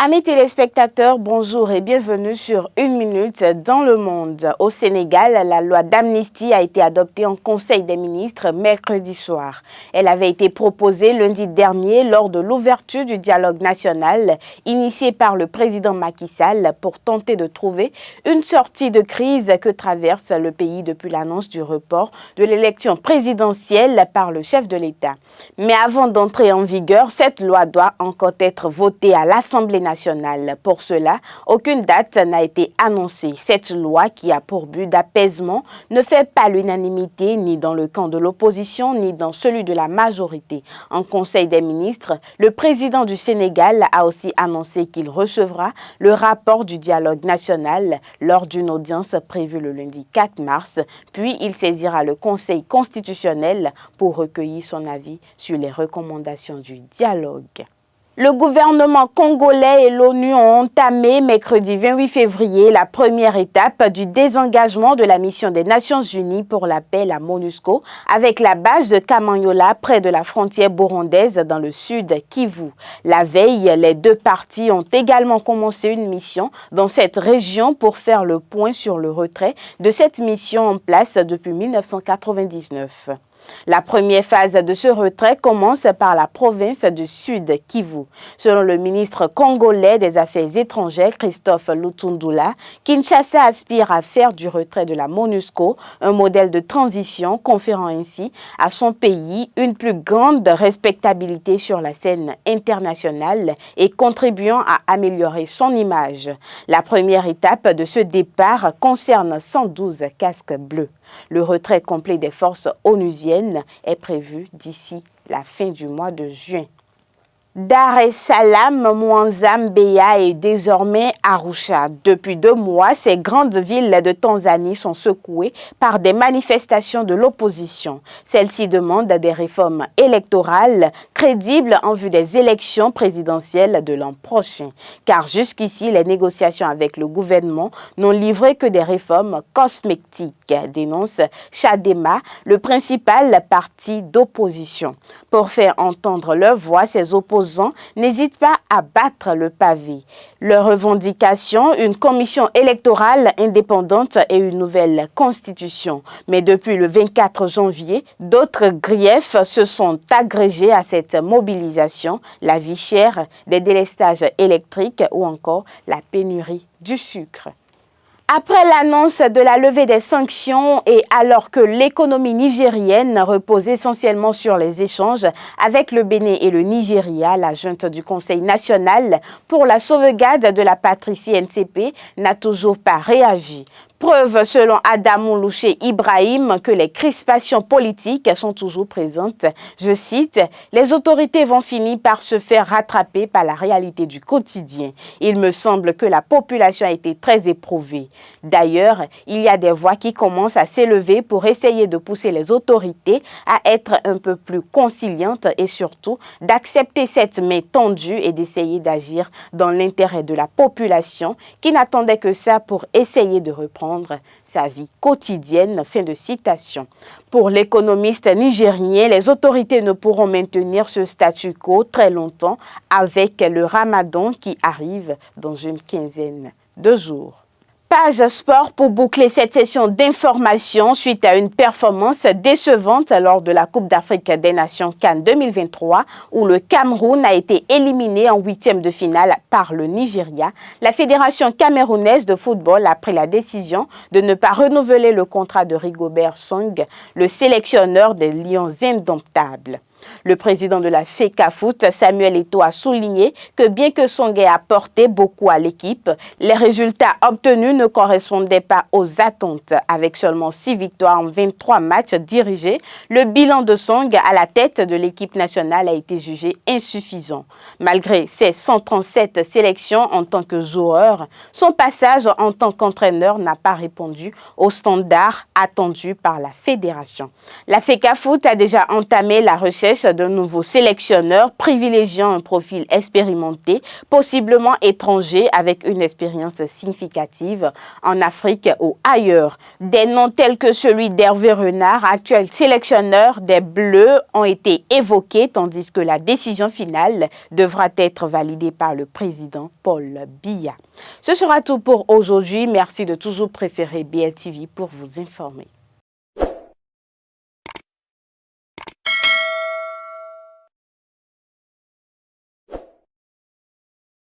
Amis téléspectateurs, bonjour et bienvenue sur Une Minute dans le Monde. Au Sénégal, la loi d'amnistie a été adoptée en Conseil des ministres mercredi soir. Elle avait été proposée lundi dernier lors de l'ouverture du dialogue national initié par le président Macky Sall pour tenter de trouver une sortie de crise que traverse le pays depuis l'annonce du report de l'élection présidentielle par le chef de l'État. Mais avant d'entrer en vigueur, cette loi doit encore être votée à l'Assemblée nationale. Pour cela, aucune date n'a été annoncée. Cette loi, qui a pour but d'apaisement, ne fait pas l'unanimité ni dans le camp de l'opposition ni dans celui de la majorité. En Conseil des ministres, le président du Sénégal a aussi annoncé qu'il recevra le rapport du dialogue national lors d'une audience prévue le lundi 4 mars, puis il saisira le Conseil constitutionnel pour recueillir son avis sur les recommandations du dialogue. Le gouvernement congolais et l'ONU ont entamé mercredi 28 février la première étape du désengagement de la mission des Nations Unies pour la paix, la MONUSCO, avec la base de Kamanyola près de la frontière burundaise dans le sud Kivu. La veille, les deux parties ont également commencé une mission dans cette région pour faire le point sur le retrait de cette mission en place depuis 1999. La première phase de ce retrait commence par la province du Sud Kivu. Selon le ministre congolais des Affaires étrangères, Christophe Lutundula, Kinshasa aspire à faire du retrait de la MONUSCO un modèle de transition, conférant ainsi à son pays une plus grande respectabilité sur la scène internationale et contribuant à améliorer son image. La première étape de ce départ concerne 112 casques bleus. Le retrait complet des forces onusiennes est prévu d'ici la fin du mois de juin. Dar es Salaam, Mwanza, Mbeya et désormais Arusha. Depuis 2 mois, ces grandes villes de Tanzanie sont secouées par des manifestations de l'opposition. Celles-ci demandent des réformes électorales crédibles en vue des élections présidentielles de l'an prochain. Car jusqu'ici, les négociations avec le gouvernement n'ont livré que des réformes cosmétiques, dénonce Chadema, le principal parti d'opposition. Pour faire entendre leur voix, ces opposants n'hésitent pas à battre le pavé. Leurs revendications, une commission électorale indépendante et une nouvelle constitution. Mais depuis le 24 janvier, d'autres griefs se sont agrégés à cette mobilisation, la vie chère, des délestages électriques ou encore la pénurie du sucre. Après l'annonce de la levée des sanctions et alors que l'économie nigérienne repose essentiellement sur les échanges avec le Bénin et le Nigeria, la junte du Conseil national pour la sauvegarde de la patrie CNCP n'a toujours pas réagi. Preuve, selon Adamou Louché Ibrahim, que les crispations politiques sont toujours présentes. Je cite, « Les autorités vont finir par se faire rattraper par la réalité du quotidien. Il me semble que la population a été très éprouvée. D'ailleurs, il y a des voix qui commencent à s'élever pour essayer de pousser les autorités à être un peu plus conciliantes et surtout d'accepter cette main tendue et d'essayer d'agir dans l'intérêt de la population qui n'attendait que ça pour essayer de reprendre sa vie quotidienne. » Fin de citation. Pour l'économiste nigérien, les autorités ne pourront maintenir ce statu quo très longtemps avec le Ramadan qui arrive dans une quinzaine de jours. Page sport pour boucler cette session d'information suite à une performance décevante lors de la Coupe d'Afrique des Nations CAN 2023 où le Cameroun a été éliminé en 8e de finale par le Nigeria. La Fédération camerounaise de football a pris la décision de ne pas renouveler le contrat de Rigobert Song, le sélectionneur des Lions indomptables. Le président de la FECAFOOT, Samuel Eto'o, a souligné que bien que Song ait apporté beaucoup à l'équipe, les résultats obtenus ne correspondaient pas aux attentes. Avec seulement 6 victoires en 23 matchs dirigés, le bilan de Song à la tête de l'équipe nationale a été jugé insuffisant. Malgré ses 137 sélections en tant que joueur, son passage en tant qu'entraîneur n'a pas répondu aux standards attendus par la fédération. La FECAFOOT a déjà entamé la recherche recherche de nouveaux sélectionneurs privilégiant un profil expérimenté, possiblement étranger avec une expérience significative en Afrique ou ailleurs. Des noms tels que celui d'Hervé Renard, actuel sélectionneur des Bleus, ont été évoqués tandis que la décision finale devra être validée par le président Paul Biya. Ce sera tout pour aujourd'hui. Merci de toujours préférer BLTV pour vous informer.